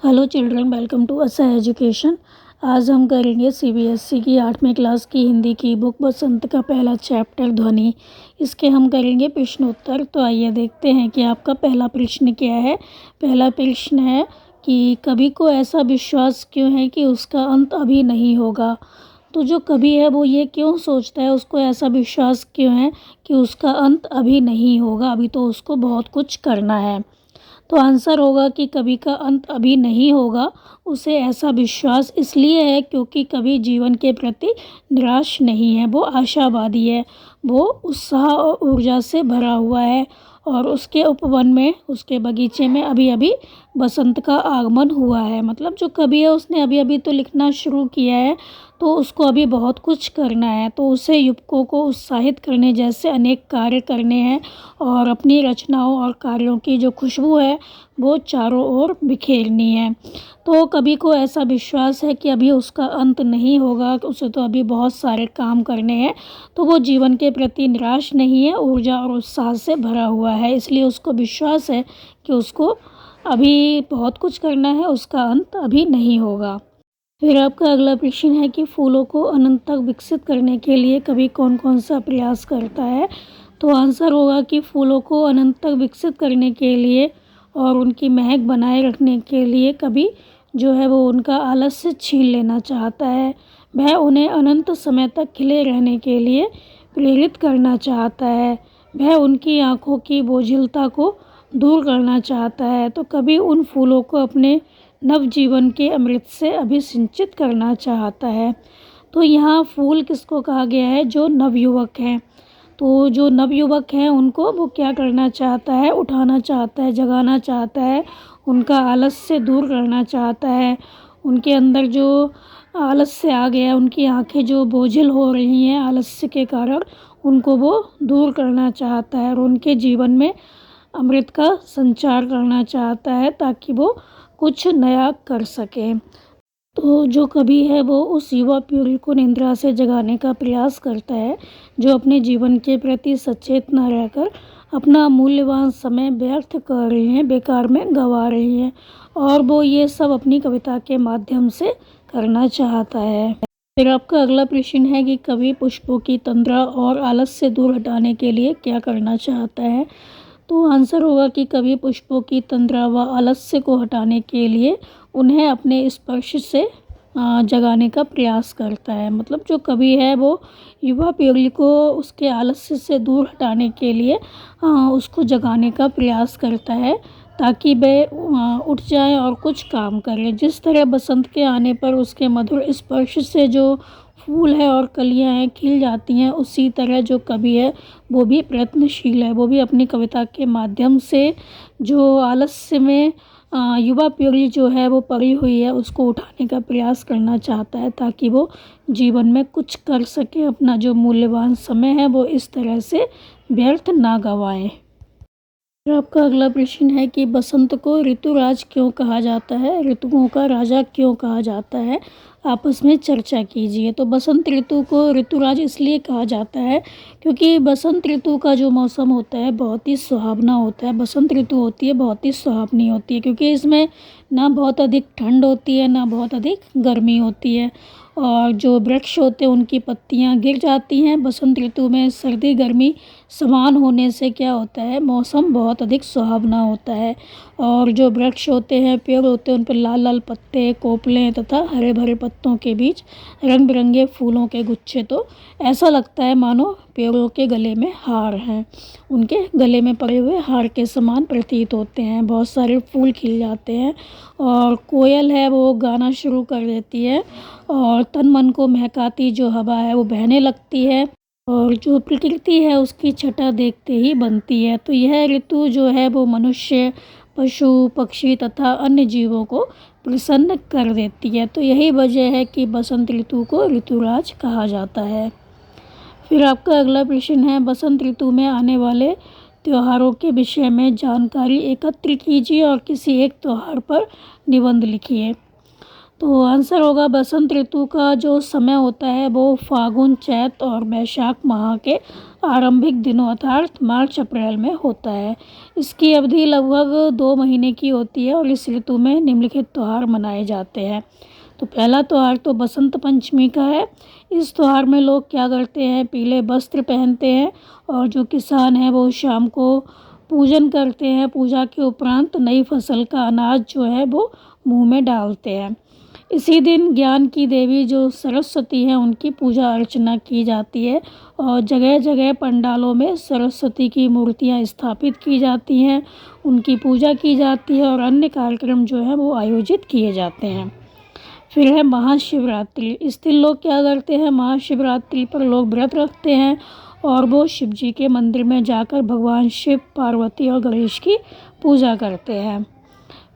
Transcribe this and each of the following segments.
Hello children, welcome to असा education. आज हम करेंगे सीबीएसई की 8वीं क्लास की हिंदी की बुक बसंत का पहला चैप्टर ध्वनि। इसके हम करेंगे प्रश्नोत्तर। तो आइए देखते हैं कि आपका पहला प्रश्न क्या है। पहला प्रश्न है कि कवि को ऐसा विश्वास क्यों है कि उसका अंत अभी नहीं होगा। तो जो कवि है वो ये क्यों सोचता है, उसको ऐसा विश्वास क्यों है कि उसका अंत अभी नहीं होगा, अभी तो उसको बहुत कुछ करना है। तो आंसर होगा कि कवि का अंत अभी नहीं होगा। उसे ऐसा विश्वास इसलिए है क्योंकि कवि जीवन के प्रति निराश नहीं है, वो आशावादी है, वो उत्साह और ऊर्जा से भरा हुआ है और उसके उपवन में, उसके बगीचे में अभी अभी बसंत का आगमन हुआ है। मतलब जो कवि है उसने अभी अभी तो लिखना शुरू किया है, तो उसको अभी बहुत कुछ करना है। तो उसे युवकों को उत्साहित करने जैसे अनेक कार्य करने हैं और अपनी रचनाओं और कार्यों की जो खुशबू है वो चारों ओर बिखेरनी है। तो कवि को ऐसा विश्वास है कि अभी उसका अंत नहीं होगा, उसे तो अभी बहुत सारे काम करने हैं। तो वो जीवन के प्रति निराश नहीं है, ऊर्जा और उत्साह से भरा हुआ है, इसलिए उसको विश्वास है कि उसको अभी बहुत कुछ करना है, उसका अंत अभी नहीं होगा। फिर आपका अगला प्रश्न है कि फूलों को अनंत तक विकसित करने के लिए कवि कौन कौन सा प्रयास करता है। तो आंसर होगा कि फूलों को अनंत तक विकसित करने के लिए और उनकी महक बनाए रखने के लिए कवि जो है वो उनका आलस्य छीन लेना चाहता है। वह उन्हें अनंत समय तक खिले रहने के लिए प्रेरित करना चाहता है। वह उनकी आँखों की बोझिलता को दूर करना चाहता है। तो कवि उन फूलों को अपने नवजीवन के अमृत से अभिसिंचित करना चाहता है। तो यहाँ फूल किसको कहा गया है? जो नवयुवक हैं। तो जो नवयुवक हैं उनको वो क्या करना चाहता है? उठाना चाहता है, जगाना चाहता है, उनका आलस्य दूर करना चाहता है। उनके अंदर जो आलस्य आ गया, उनकी आंखें जो बोझिल हो रही हैं आलस्य के कारण, उनको वो दूर करना चाहता है और उनके जीवन में अमृत का संचार करना चाहता है ताकि वो कुछ नया कर सकें। तो जो कवि है वो उस युवा पीढ़ी को निद्रा से जगाने का प्रयास करता है जो अपने जीवन के प्रति सचेत न रहकर अपना मूल्यवान समय व्यर्थ कर रहे हैं, बेकार में गंवा रही हैं, और वो ये सब अपनी कविता के माध्यम से करना चाहता है। फिर आपका अगला प्रश्न है कि कवि पुष्पों की तंद्रा और आलस से दूर हटाने के लिए क्या करना चाहता है। तो आंसर होगा कि कवि पुष्पों की तंद्रा व आलस्य को हटाने के लिए उन्हें अपने स्पर्श से जगाने का प्रयास करता है। मतलब जो कवि है वो युवा पीढ़ी को उसके आलस्य से दूर हटाने के लिए उसको जगाने का प्रयास करता है ताकि वे उठ जाए और कुछ काम करें। जिस तरह बसंत के आने पर उसके मधुर स्पर्श से जो फूल है और कलियां हैं खिल जाती हैं, उसी तरह जो कवि है वो भी प्रयत्नशील है। वो भी अपनी कविता के माध्यम से जो आलस्य में युवा पीढ़ी जो है वो पड़ी हुई है उसको उठाने का प्रयास करना चाहता है ताकि वो जीवन में कुछ कर सके, अपना जो मूल्यवान समय है वो इस तरह से व्यर्थ ना गंवाए। फिर आपका अगला प्रश्न है कि बसंत को ऋतुराज क्यों कहा जाता है, ऋतुओं का राजा क्यों कहा जाता है, आपस में चर्चा कीजिए। तो बसंत ऋतु को ऋतुराज इसलिए कहा जाता है क्योंकि बसंत ऋतु का जो मौसम होता है बहुत ही सुहावना होता है। बसंत ऋतु होती है बहुत ही सुहावनी होती है क्योंकि इसमें ना बहुत अधिक ठंड होती है ना बहुत अधिक गर्मी होती है, और जो वृक्ष होते हैं उनकी पत्तियां गिर जाती हैं। बसंत ऋतु में सर्दी गर्मी समान होने से क्या होता है, मौसम बहुत अधिक सुहावना होता है, और जो वृक्ष होते हैं, पेड़ होते हैं, उन पर लाल लाल पत्ते, कोपलें तथा हरे भरे पत्तों के बीच रंग बिरंगे फूलों के गुच्छे, तो ऐसा लगता है मानो पेड़ों के गले में हार हैं, उनके गले में पड़े हुए हार के समान प्रतीत होते हैं। बहुत सारे फूल खिल जाते हैं और कोयल है वो गाना शुरू कर देती है और तन मन को महकाती जो हवा है वो बहने लगती है, और जो प्रकृति है उसकी छटा देखते ही बनती है। तो यह ऋतु जो है वो मनुष्य, पशु पक्षी तथा अन्य जीवों को प्रसन्न कर देती है। तो यही वजह है कि बसंत ऋतु को ऋतुराज कहा जाता है। फिर आपका अगला प्रश्न है बसंत ऋतु में आने वाले त्योहारों के विषय में जानकारी एकत्र कीजिए और किसी एक त्योहार पर निबंध लिखिए। तो आंसर होगा बसंत ऋतु का जो समय होता है वो फागुन, चैत और वैशाख माह के आरंभिक दिनों अर्थात मार्च अप्रैल में होता है। इसकी अवधि लगभग 2 महीने की होती है और इस ऋतु में निम्नलिखित त्यौहार मनाए जाते हैं। तो पहला त्यौहार तो बसंत पंचमी का है। इस त्यौहार में लोग क्या करते हैं, पीले वस्त्र पहनते हैं और जो किसान हैं वो शाम को पूजन करते हैं। पूजा के उपरांत नई फसल का अनाज जो है वो मुंह में डालते हैं। इसी दिन ज्ञान की देवी जो सरस्वती हैं उनकी पूजा अर्चना की जाती है और जगह जगह पंडालों में सरस्वती की मूर्तियां स्थापित की जाती हैं, उनकी पूजा की जाती है और अन्य कार्यक्रम जो है वो आयोजित किए जाते हैं। फिर है महाशिवरात्रि। इस दिन लोग क्या करते हैं, महाशिवरात्रि पर लोग व्रत रखते हैं और वो शिव जी के मंदिर में जाकर भगवान शिव, पार्वती और गणेश की पूजा करते हैं।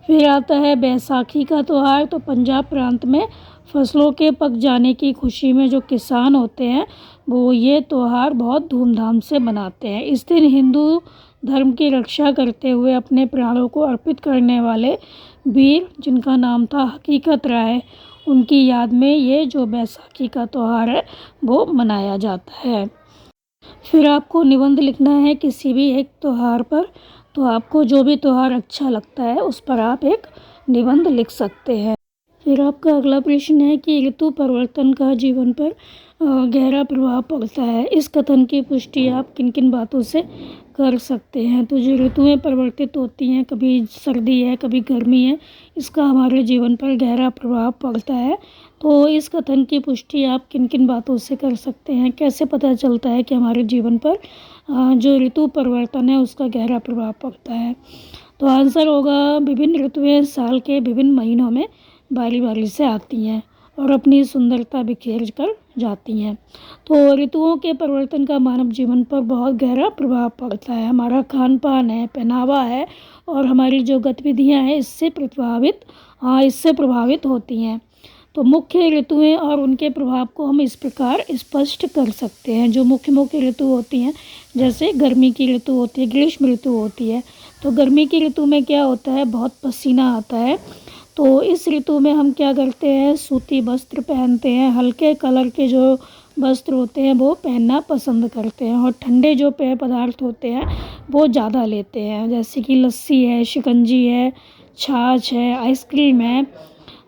फिर आता है बैसाखी का त्यौहार। तो पंजाब प्रांत में फसलों के पक जाने की खुशी में जो किसान होते हैं वो ये त्यौहार बहुत धूमधाम से मनाते हैं। इस दिन हिंदू धर्म की रक्षा करते हुए अपने प्राणों को अर्पित करने वाले वीर जिनका नाम था हकीकत राय, उनकी याद में ये जो बैसाखी का त्यौहार है वो मनाया जाता है। फिर आपको निबंध लिखना है किसी भी एक त्यौहार पर। तो आपको जो भी त्यौहार अच्छा लगता है उस पर आप एक निबंध लिख सकते हैं। फिर आपका अगला प्रश्न है कि ऋतु परिवर्तन का जीवन पर गहरा प्रभाव पड़ता है। इस कथन की पुष्टि आप किन किन बातों से कर सकते हैं। तो जो ऋतुएं परिवर्तित होती हैं, कभी सर्दी है कभी गर्मी है, इसका हमारे जीवन पर गहरा प्रभाव पड़ता है। तो इस कथन की पुष्टि आप किन किन बातों से कर सकते हैं, कैसे पता चलता है कि हमारे जीवन पर जो ऋतु परिवर्तन है उसका गहरा प्रभाव पड़ता है। तो आंसर होगा विभिन्न ऋतुएं साल के विभिन्न महीनों में बारी बारी से आती हैं और अपनी सुंदरता बिखेर कर जाती हैं। तो ऋतुओं के परिवर्तन का मानव जीवन पर बहुत गहरा प्रभाव पड़ता है। हमारा खान पान है, पहनावा है और हमारी जो गतिविधियां हैं इससे प्रभावित होती हैं। तो मुख्य ऋतुएं और उनके प्रभाव को हम इस प्रकार स्पष्ट कर सकते हैं। जो मुख्य ऋतु होती हैं, जैसे गर्मी की ऋतु होती है, ग्रीष्म ऋतु होती है। तो गर्मी की ऋतु में क्या होता है, बहुत पसीना आता है। तो इस ऋतु में हम क्या करते हैं, सूती वस्त्र पहनते हैं, हल्के कलर के जो वस्त्र होते हैं वो पहनना पसंद करते हैं और ठंडे जो पेय पदार्थ होते हैं वो ज़्यादा लेते हैं, जैसे कि लस्सी है, शिकंजी है, छाछ है, आइसक्रीम है।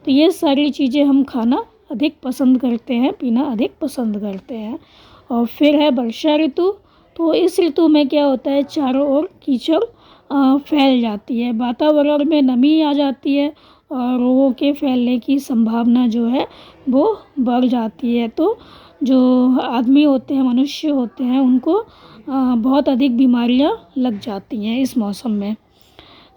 तो ये सारी चीज़ें हम खाना अधिक पसंद करते हैं, पीना अधिक पसंद करते हैं। और फिर है वर्षा ऋतु। तो इस ऋतु में क्या होता है, चारों ओर कीचड़ फैल जाती है, वातावरण में नमी आ जाती है और रोगों के फैलने की संभावना जो है वो बढ़ जाती है। तो जो आदमी होते हैं, मनुष्य होते हैं, उनको बहुत अधिक बीमारियां लग जाती हैं इस मौसम में।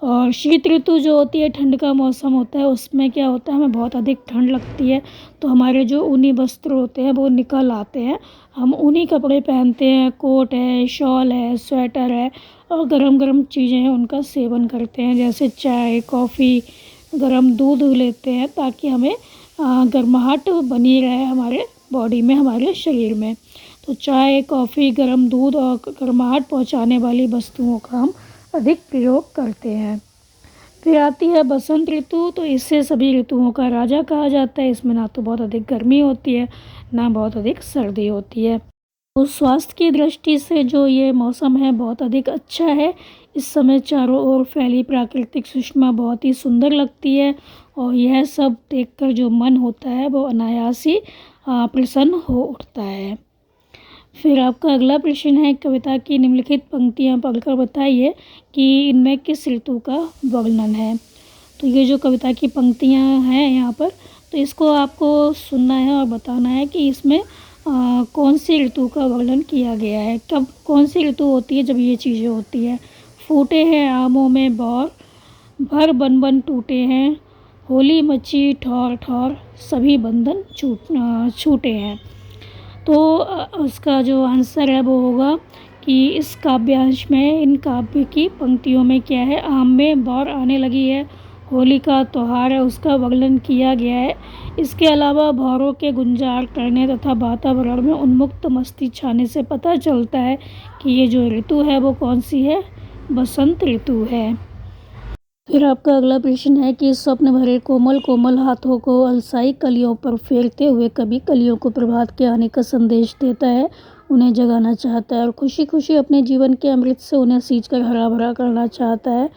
और शीत ऋतु जो होती है, ठंड का मौसम होता है, उसमें क्या होता है, हमें बहुत अधिक ठंड लगती है। तो हमारे जो ऊनी वस्त्र होते हैं वो निकल आते हैं, हम ऊनी कपड़े पहनते हैं, कोट है, शॉल है, स्वेटर है और गरम गरम चीज़ें हैं उनका सेवन करते हैं, जैसे चाय, कॉफ़ी, गरम दूध लेते हैं ताकि हमें गर्माहट बनी रहे हमारे बॉडी में, हमारे शरीर में। तो चाय, कॉफ़ी, गरम दूध और गर्माहट पहुंचाने वाली वस्तुओं का हम अधिक प्रयोग करते हैं। फिर आती है बसंत ऋतु। तो इससे सभी ऋतुओं का राजा कहा जाता है। इसमें ना तो बहुत अधिक गर्मी होती है ना बहुत अधिक सर्दी होती है। तो स्वास्थ्य की दृष्टि से जो ये मौसम है बहुत अधिक अच्छा है। इस समय चारों ओर फैली प्राकृतिक सुषमा बहुत ही सुंदर लगती है और यह सब देखकर जो मन होता है वो अनायास ही प्रसन्न हो उठता है। फिर आपका अगला प्रश्न है, कविता की निम्नलिखित पंक्तियाँ पढ़कर बताइए कि इनमें किस ऋतु का वर्णन है। तो ये जो कविता की पंक्तियाँ हैं यहाँ पर, तो इसको आपको सुनना है और बताना है कि इसमें कौन सी ऋतु का वर्णन किया गया है। कब कौन सी ऋतु होती है जब ये चीज़ें होती हैं। फूटे हैं आमों में बौर, भर बन बन टूटे हैं, होली मची ठौर ठौर, सभी बंधन छूटे हैं। तो उसका जो आंसर है वो होगा कि इस काव्यांश में, इन काव्य की पंक्तियों में क्या है, आम में बौर आने लगी है, होली का त्यौहार है उसका वर्णन किया गया है। इसके अलावा भौरों के गुंजार करने तथा वातावरण में उन्मुक्त मस्ती छाने से पता चलता है कि ये जो ऋतु है वो कौन सी है, बसंत ऋतु है। फिर आपका अगला प्रश्न है कि स्वप्न भरे कोमल कोमल हाथों को अलसाई कलियों पर फेरते हुए कभी कलियों को प्रभात के आने का संदेश देता है, उन्हें जगाना चाहता है और खुशी खुशी अपने जीवन के अमृत से उन्हें सींचकर हरा भरा करना चाहता है।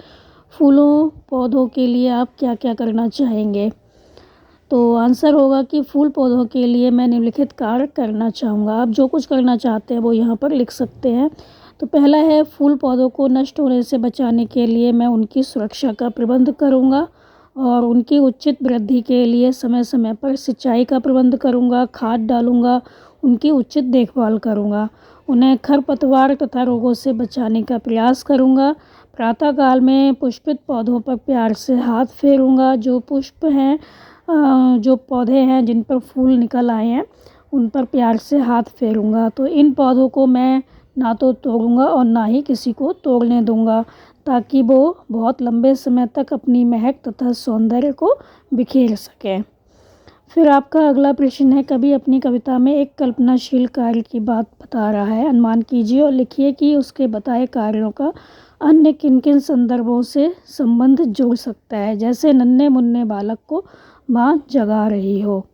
फूलों पौधों के लिए आप क्या क्या करना चाहेंगे? तो आंसर होगा कि फूल पौधों के लिए मैं निम्नलिखित कार्य करना चाहूँगा। आप जो कुछ करना चाहते हैं वो यहाँ पर लिख सकते हैं। तो पहला है, फूल पौधों को नष्ट होने से बचाने के लिए मैं उनकी सुरक्षा का प्रबंध करूँगा और उनकी उचित वृद्धि के लिए समय समय पर सिंचाई का प्रबंध करूँगा, खाद डालूँगा, उनकी उचित देखभाल करूँगा, उन्हें खरपतवार तथा रोगों से बचाने का प्रयास करूँगा। प्रातःकाल में पुष्पित पौधों पर प्यार से हाथ फेरूँगा। जो पुष्प हैं, जो पौधे हैं जिन पर फूल निकल आए हैं, उन पर प्यार से हाथ फेरूँगा। तो इन पौधों को मैं ना तो तोड़ूँगा और ना ही किसी को तोड़ने दूँगा, ताकि वो बहुत लंबे समय तक अपनी महक तथा सौंदर्य को बिखेर सकें। फिर आपका अगला प्रश्न है, कभी अपनी कविता में एक कल्पनाशील कार्य की बात बता रहा है, अनुमान कीजिए और लिखिए कि उसके बताए कार्यों का अन्य किन किन संदर्भों से संबंध जुड़ सकता है। जैसे नन्हे मुन्ने बालक को माँ जगा रही हो।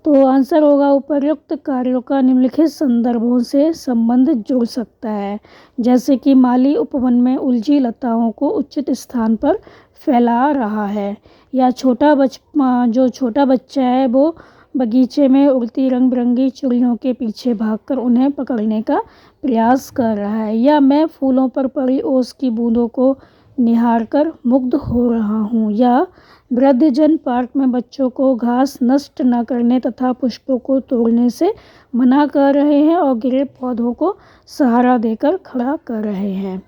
तो आंसर होगा, उपर्युक्त कार्यों का निम्नलिखित संदर्भों से संबंध जुड़ सकता है। जैसे कि माली उपवन में उलझी लताओं को उचित स्थान पर फैला रहा है, या जो छोटा बच्चा है वो बगीचे में उड़ती रंग बिरंगी चिड़ियों के पीछे भागकर उन्हें पकड़ने का प्रयास कर रहा है, या मैं फूलों पर पड़ी ओस की बूंदों को निहारकर मुग्ध हो रहा हूँ, या वृद्धजन पार्क में बच्चों को घास नष्ट न करने तथा पुष्पों को तोड़ने से मना कर रहे हैं और गिरे पौधों को सहारा देकर खड़ा कर रहे हैं।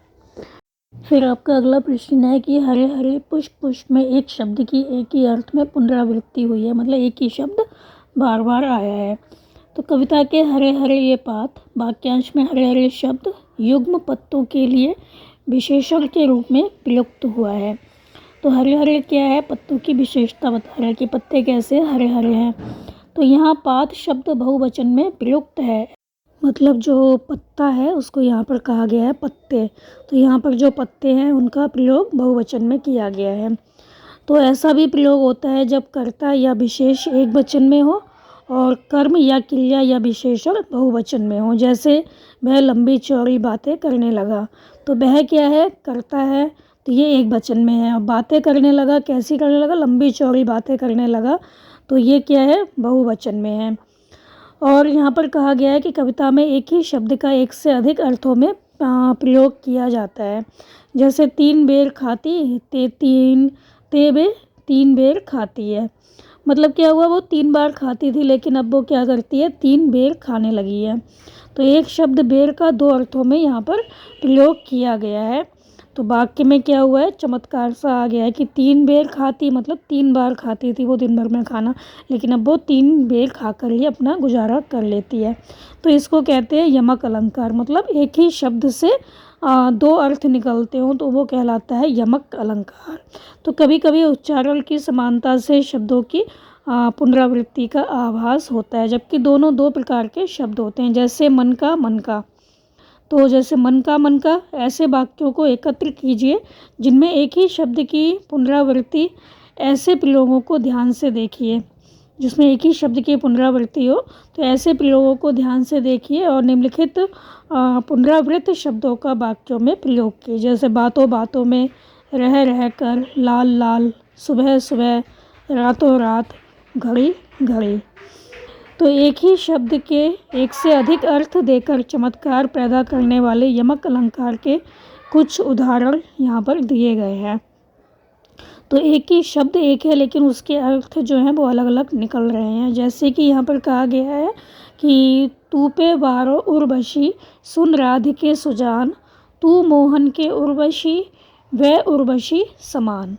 फिर आपका अगला प्रश्न है कि हरे हरे पुष्प पुष्प में एक शब्द की एक ही अर्थ में पुनरावृत्ति हुई है, मतलब एक ही शब्द बार बार आया है। तो कविता के हरे हरे ये पात वाक्यांश में हरे हरे शब्द युग्म पत्तों के लिए विशेषण के रूप में प्रयुक्त हुआ है। तो हरे हरे क्या है, पत्तों की विशेषता बता रहा है कि पत्ते कैसे हरे हरे हैं। तो यहाँ पात शब्द बहुवचन में प्रयुक्त है, मतलब जो पत्ता है उसको यहाँ पर कहा गया है पत्ते। तो यहाँ पर जो पत्ते हैं उनका प्रयोग बहुवचन में किया गया है। तो ऐसा भी प्रयोग होता है जब कर्ता या विशेष एक वचन में हो और कर्म या क्रिया या विशेषण बहुवचन में हो। जैसे वह लंबी चौड़ी बातें करने लगा, तो वह क्या है, कर्ता है, तो ये एक वचन में है। और बातें करने लगा, कैसी करने लगा, लंबी चौड़ी बातें करने लगा, तो ये क्या है, बहुवचन में है। और यहाँ पर कहा गया है कि कविता में एक ही शब्द का एक से अधिक अर्थों में प्रयोग किया जाता है। जैसे तीन बेर खाती ते बे तीन बेर खाती है, मतलब क्या हुआ, वो 3 बार खाती थी लेकिन अब वो क्या करती है, 3 बेर खाने लगी है। तो एक शब्द बेर का 2 अर्थों में यहाँ पर प्रयोग किया गया है। तो वाक्य में क्या हुआ है, चमत्कार सा आ गया है कि 3 बेर खाती, मतलब 3 बार खाती थी वो दिन भर में खाना, लेकिन अब वो 3 बेर खाकर ही अपना गुजारा कर लेती है। तो इसको कहते हैं यमक अलंकार, मतलब एक ही शब्द से 2 अर्थ निकलते हों तो वो कहलाता है यमक अलंकार। तो कभी कभी उच्चारण की समानता से शब्दों की पुनरावृत्ति का आभास होता है, जबकि दोनों 2 प्रकार के शब्द होते हैं। जैसे मन का, तो जैसे मन का, ऐसे वाक्यों को एकत्र कीजिए जिनमें एक ही शब्द की पुनरावृत्ति। ऐसे प्रयोगों को ध्यान से देखिए, जिसमें एक ही शब्द की पुनरावृत्ति हो, तो ऐसे प्रयोगों को ध्यान से देखिए और निम्नलिखित पुनरावृत्त शब्दों का वाक्यों में प्रयोग कीजिए। जैसे बातों बातों में, रह कर, लाल लाल, सुबह सुबह, रातों रात, घड़ी घड़ी। तो एक ही शब्द के एक से अधिक अर्थ देकर चमत्कार पैदा करने वाले यमक अलंकार के कुछ उदाहरण यहाँ पर दिए गए हैं। तो एक ही शब्द एक है लेकिन उसके अर्थ जो हैं वो अलग अलग निकल रहे हैं। जैसे कि यहाँ पर कहा गया है कि तू पे वारो उर्वशी, सुन राधिके सुजान, तू मोहन के उर्वशी, वह उर्वशी समान।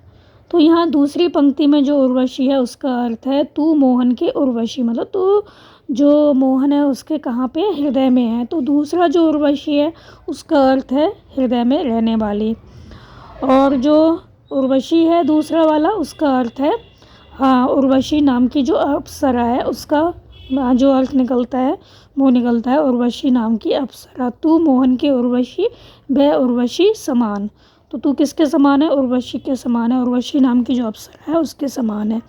तो यहाँ दूसरी पंक्ति में जो उर्वशी है उसका अर्थ है तू मोहन के उर्वशी, मतलब तू जो मोहन है उसके कहाँ पे, हृदय में है। तो दूसरा जो उर्वशी है उसका अर्थ है हृदय में रहने वाली। और जो उर्वशी है दूसरा वाला, उसका अर्थ है उर्वशी नाम की जो अप्सरा है, उसका जो अर्थ निकलता है वो निकलता है उर्वशी नाम की अप्सरा। तू मोहन के उर्वशी, वह उर्वशी समान। तो तू किसके समान है, उर्वशी के समान है, उर्वशी नाम की जो अप्सरा है उसके समान है।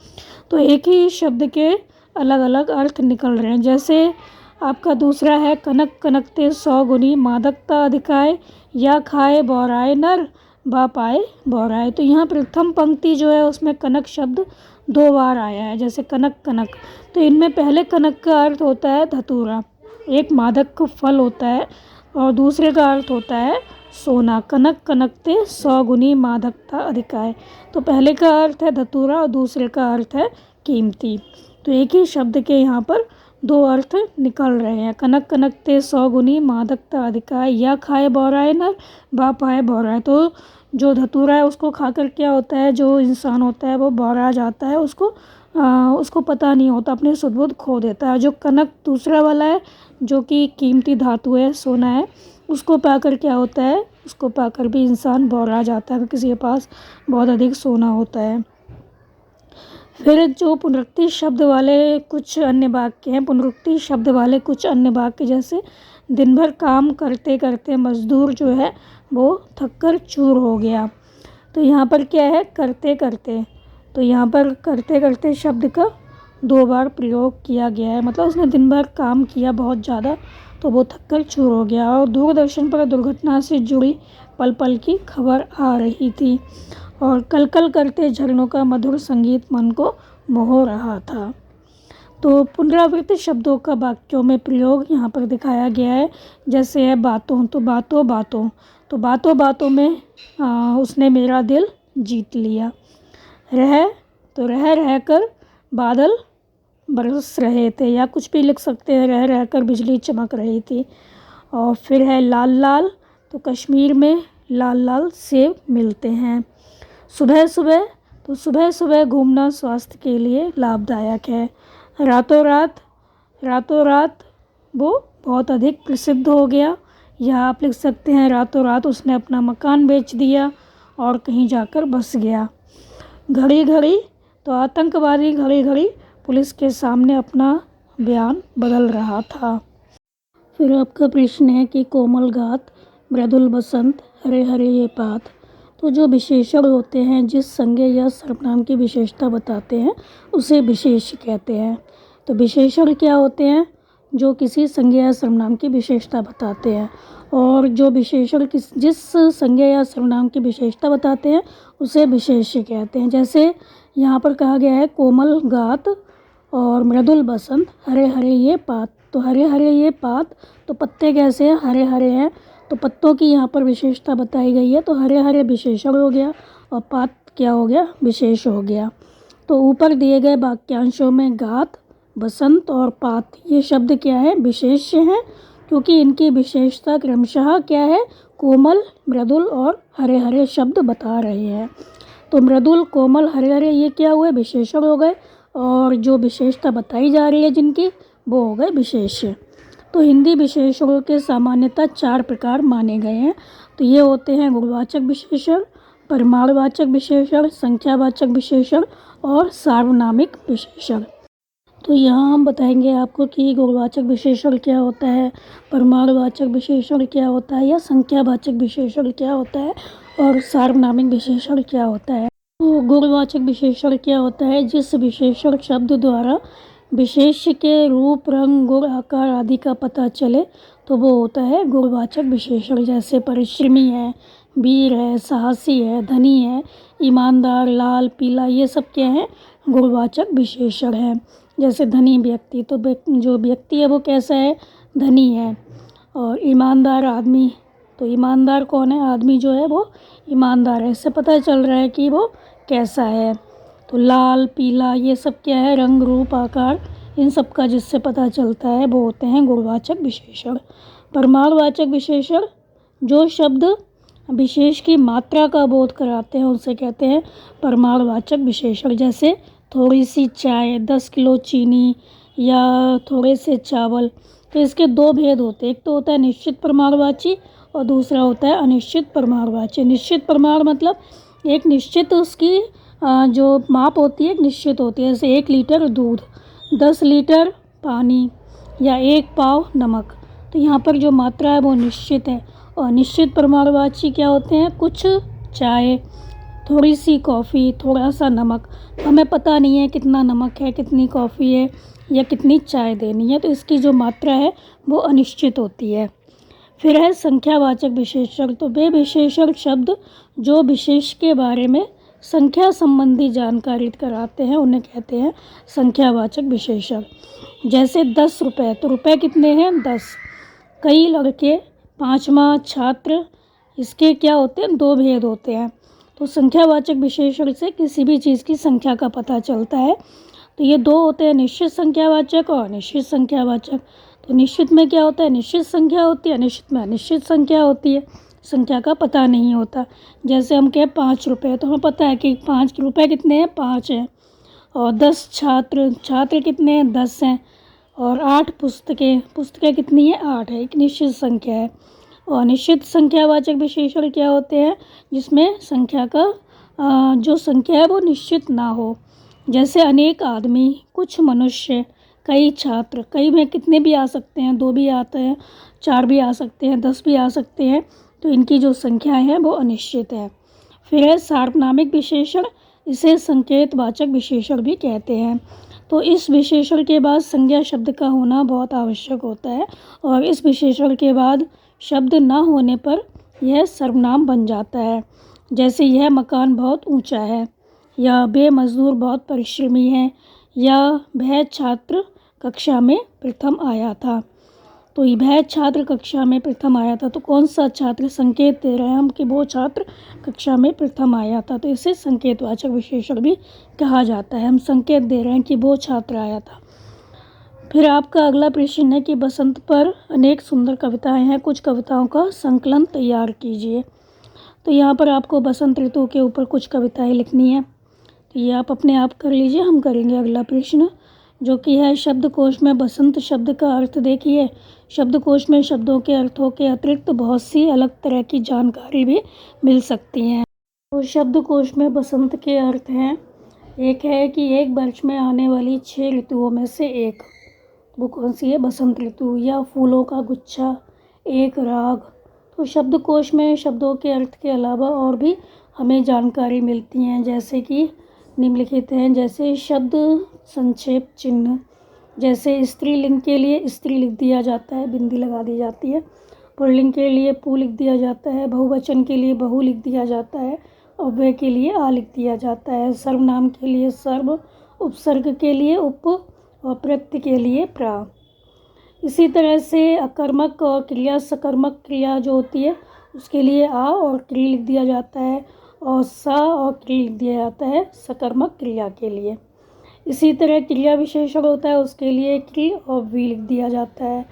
तो एक ही शब्द के अलग अलग अर्थ निकल रहे हैं। जैसे आपका दूसरा है कनक कनकते 100 गुनी, मादकता अधिकाय, या खाए बौराए नर, बा पाए बौराए। तो यहाँ प्रथम पंक्ति जो है उसमें कनक शब्द 2 बार आया है। जैसे कनक कनक, तो इनमें पहले कनक का अर्थ होता है धतूरा, एक मादक फल होता है, और दूसरे का अर्थ होता है सोना। कनक कनकते 100 गुनी, मादकता अधिकाय। तो पहले का अर्थ है धतूरा और दूसरे का अर्थ है कीमती। तो एक ही शब्द के यहाँ पर 2 अर्थ निकल रहे हैं। कनक कनकते 100 गुनी, मादकता अधिकाय, या खाए बौराए नर, बा पाए बौराए। तो जो धतूरा है उसको खाकर क्या होता है, जो इंसान होता है वो बौरा जाता है, उसको पता नहीं होता, अपने सुध बुध खो देता है। जो कनक दूसरा वाला है जो कि कीमती धातु है, सोना है, उसको पाकर क्या होता है, उसको पाकर भी इंसान बौरा जाता है अगर किसी के पास बहुत अधिक सोना होता है। फिर जो पुनरुक्ति शब्द वाले कुछ अन्य वाक्य हैं, पुनरुक्ति शब्द वाले कुछ अन्य वाक्य, जैसे दिन भर काम करते करते मजदूर जो है वो थककर चूर हो गया। तो यहाँ पर क्या है, करते करते, तो यहाँ पर करते करते शब्द का 2 बार प्रयोग किया गया है। मतलब उसने दिन भर काम किया बहुत ज़्यादा, तो वो थककर चूर हो गया। और दूरदर्शन पर दुर्घटना से जुड़ी पल पल की खबर आ रही थी, और कल कल करते झरनों का मधुर संगीत मन को मोह रहा था। तो पुनरावृत्त शब्दों का वाक्यों में प्रयोग यहाँ पर दिखाया गया है। जैसे है बातों, तो बातों बातों, तो बातों बातों में उसने मेरा दिल जीत लिया। रह, तो रह रह कर बादल बरस रहे थे, या कुछ भी लिख सकते हैं, रह रह कर बिजली चमक रही थी। और फिर है लाल लाल, तो कश्मीर में लाल लाल सेब मिलते हैं। सुबह सुबह, तो सुबह सुबह घूमना स्वास्थ्य के लिए लाभदायक है। रातों रात, रातों रात वो बहुत अधिक प्रसिद्ध हो गया, या आप लिख सकते हैं रातों रात उसने अपना मकान बेच दिया और कहीं जाकर बस गया। घड़ी घड़ी, तो आतंकवादी घड़ी घड़ी पुलिस के सामने अपना बयान बदल रहा था। फिर आपका प्रश्न है कि कोमल गात, मृदुल बसंत, हरे हरे ये पात। तो जो विशेषण होते हैं, जिस संज्ञा या सर्वनाम की विशेषता बताते हैं उसे विशेष कहते हैं। तो विशेषण क्या होते हैं, जो किसी संज्ञा या सर्वनाम की विशेषता बताते हैं, और जो विशेषण जिस संज्ञा या सर्वनाम की विशेषता बताते हैं उसे विशेष्य कहते हैं। जैसे यहाँ पर कहा गया है कोमल गात और मृदुल बसंत, हरे हरे ये पात। तो हरे हरे ये पात, तो पत्ते कैसे हैं, हरे हरे हैं, तो पत्तों की यहाँ पर विशेषता बताई गई है। तो हरे हरे विशेषण हो गया और पात क्या हो गया, विशेष हो गया। तो ऊपर दिए गए वाक्यांशों में गात, बसंत और पात ये शब्द क्या है, विशेष्य हैं, क्योंकि इनकी विशेषता क्रमशः क्या है, कोमल, मृदुल और हरे हरे शब्द बता रहे हैं। तो मृदुल, कोमल, हरे हरे ये क्या हुए, विशेषण हो गए, और जो विशेषता बताई जा रही है जिनकी, वो हो गए विशेष्य। तो हिंदी विशेषणों के सामान्यतः 4 प्रकार माने गए हैं। तो ये होते हैं गुणवाचक विशेषण, परिमाणवाचक विशेषण, संख्यावाचक विशेषण और सार्वनामिक विशेषण। तो यहाँ हम बताएंगे आपको कि गुणवाचक विशेषण क्या होता है, परिमाणवाचक विशेषण क्या होता है, या संख्यावाचक विशेषण क्या होता है, और सार्वनामिक विशेषण क्या होता है। तो गुणवाचक विशेषण क्या होता है, जिस विशेषण शब्द द्वारा विशेष्य के रूप, रंग, गुण, आकार आदि का पता चले तो वो होता है गुणवाचक विशेषण। जैसे परिश्रमी है, वीर है, साहसी है, धनी है, ईमानदार, लाल, पीला, ये सब क्या है, गुणवाचक विशेषण है। जैसे धनी व्यक्ति, तो जो व्यक्ति है वो कैसा है, धनी है। और ईमानदार आदमी, तो ईमानदार कौन है, आदमी जो है वो ईमानदार है, इससे पता चल रहा है कि वो कैसा है। तो लाल, पीला, ये सब क्या है, रंग, रूप, आकार, इन सब का जिससे पता चलता है वो होते हैं गुणवाचक विशेषण। परिमाणवाचक विशेषण, जो शब्द विशेष की मात्रा का बोध कराते हैं उसे कहते हैं परिमाणवाचक विशेषण। जैसे थोड़ी सी चाय, 10 किलो चीनी, या थोड़े से चावल। तो इसके 2 भेद होते हैं, एक तो होता है निश्चित परिमाणवाची और दूसरा होता है अनिश्चित परिमाणवाची। निश्चित परिमाण मतलब एक निश्चित उसकी जो माप होती है एक निश्चित होती है। जैसे 1 लीटर दूध, 10 लीटर पानी, या 1 पाव नमक। तो यहाँ पर जो मात्रा है वो निश्चित है। और निश्चित परिमाणवाची क्या होते हैं, कुछ चाय, थोड़ी सी कॉफ़ी, थोड़ा सा नमक। हमें पता नहीं है कितना नमक है, कितनी कॉफ़ी है या कितनी चाय देनी है, तो इसकी जो मात्रा है वो अनिश्चित होती है। फिर है संख्यावाचक विशेषण। तो वे विशेषण शब्द जो विशेष के बारे में संख्या संबंधी जानकारी कराते हैं उन्हें कहते हैं संख्यावाचक विशेषण। जैसे 10 रुपये, तो रुपये कितने हैं? 10। कई लड़के, पाँचवा छात्र, इसके क्या होते हैं? 2 भेद होते हैं। तो संख्यावाचक विशेषण से किसी भी चीज़ की संख्या का पता चलता है। तो ये 2 होते हैं, निश्चित संख्यावाचक और अनिश्चित संख्यावाचक। तो निश्चित में क्या होता है? निश्चित संख्या होती है, अनिश्चित में अनिश्चित संख्या होती है, संख्या का पता नहीं होता। जैसे हम कहें 5 रुपये, तो हमें पता है कि 5 रुपये कितने हैं? 5 हैं। और 10 छात्र, छात्र कितने हैं? 10 हैं। और 8 पुस्तकें, पुस्तकें कितनी है? 8 है, एक निश्चित संख्या है। और अनिश्चित संख्यावाचक विशेषण क्या होते हैं? जिसमें संख्या का जो संख्या है वो निश्चित ना हो। जैसे अनेक आदमी, कुछ मनुष्य, कई छात्र। कई में कितने भी आ सकते हैं? 2 भी आते हैं, 4 भी आ सकते हैं, 10 भी आ सकते हैं। तो इनकी जो संख्या है वो अनिश्चित है। फिर है सार्वनामिक विशेषण, इसे संकेतवाचक विशेषण भी कहते हैं। तो इस विशेषण के बाद संज्ञा शब्द का होना बहुत आवश्यक होता है, और इस विशेषण के बाद शब्द ना होने पर यह सर्वनाम बन जाता है। जैसे यह मकान बहुत ऊंचा है, या वे मजदूर बहुत परिश्रमी हैं, या वह छात्र कक्षा में प्रथम आया था। तो वह छात्र कक्षा में प्रथम आया था, तो कौन सा छात्र? संकेत दे रहे हैं हम कि वो छात्र कक्षा में प्रथम आया था, तो इसे संकेतवाचक विशेषण भी कहा जाता है। हम संकेत दे रहे हैं कि वो छात्र आया था। फिर आपका अगला प्रश्न है कि बसंत पर अनेक सुंदर कविताएं हैं, कुछ कविताओं का संकलन तैयार कीजिए। तो यहाँ पर आपको बसंत ऋतु के ऊपर कुछ कविताएं लिखनी है, तो ये आप अपने आप कर लीजिए। हम करेंगे अगला प्रश्न, जो कि है शब्दकोश में बसंत शब्द का अर्थ। देखिए, शब्दकोश में शब्दों के अर्थों के अतिरिक्त बहुत सी अलग तरह की जानकारी भी मिल सकती हैं। तो शब्दकोश में बसंत के अर्थ हैं, एक है कि एक वर्ष में आने वाली 6 ऋतुओं में से एक। वो कौन सी है? बसंत ऋतु। या फूलों का गुच्छा, एक राग। तो शब्दकोश में शब्दों के अर्थ के अलावा और भी हमें जानकारी मिलती हैं, जैसे कि निम्नलिखित हैं। जैसे शब्द संक्षेप चिन्ह, जैसे स्त्रीलिंग के लिए स्त्री लिख दिया जाता है, बिंदी लगा दी जाती है। पुल्लिंग के लिए पु लिख दिया जाता है, बहुवचन के लिए बहु लिख दिया जाता है, अव्यय के लिए आ लिख दिया जाता है, सर्वनाम के लिए सर्व, उपसर्ग के लिए उप और प्रत्यय के लिए प्रा। इसी तरह से अकर्मक और क्रिया सकर्मक क्रिया जो होती है उसके लिए आ और क्री लिख दिया जाता है, और सा और क्री लिख दिया जाता है सकर्मक क्रिया के लिए। इसी तरह क्रिया विशेषण होता है, उसके लिए क्री और वी लिख दिया जाता है,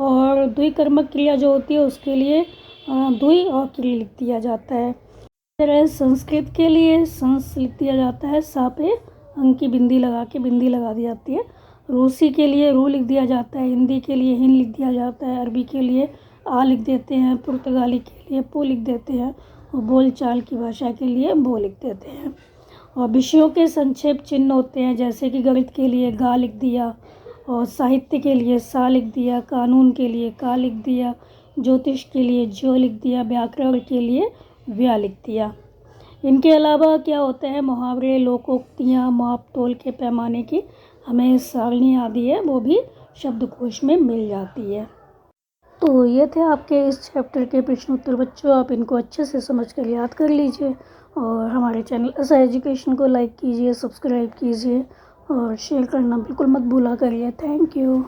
और द्विकर्मक क्रिया जो होती है उसके लिए द्वि और क्री लिख दिया जाता है। इसी तरह संस्कृत के लिए संस लिख दिया जाता है, सा पे अंक की बिंदी लगा के बिंदी लगा दी जाती है। रूसी के लिए रू लिख दिया जाता है, हिंदी के लिए हिन लिख दिया जाता है, अरबी के लिए आ लिख देते हैं, पुर्तगाली के लिए पू लिख देते हैं, और बोलचाल की भाषा के लिए बो लिख देते हैं। और विषयों के संक्षेप चिन्ह होते हैं, जैसे कि गणित के लिए गा लिख दिया, और साहित्य के लिए सा लिख दिया, कानून के लिए का लिख दिया, ज्योतिष के लिए ज्यो लिख दिया, व्याकरण के लिए व्या लिख दिया। इनके अलावा क्या होते हैं? मुहावरे, लोकोक्तियाँ, माप तोल के पैमाने की हमें सारणी आदि है वो भी शब्दकोश में मिल जाती है। तो ये थे आपके इस चैप्टर के प्रश्न उत्तर बच्चों। आप इनको अच्छे से समझ कर याद कर लीजिए, और हमारे चैनल ऐसा एजुकेशन को लाइक कीजिए, सब्सक्राइब कीजिए, और शेयर करना बिल्कुल मत भूला करिए। Thank you.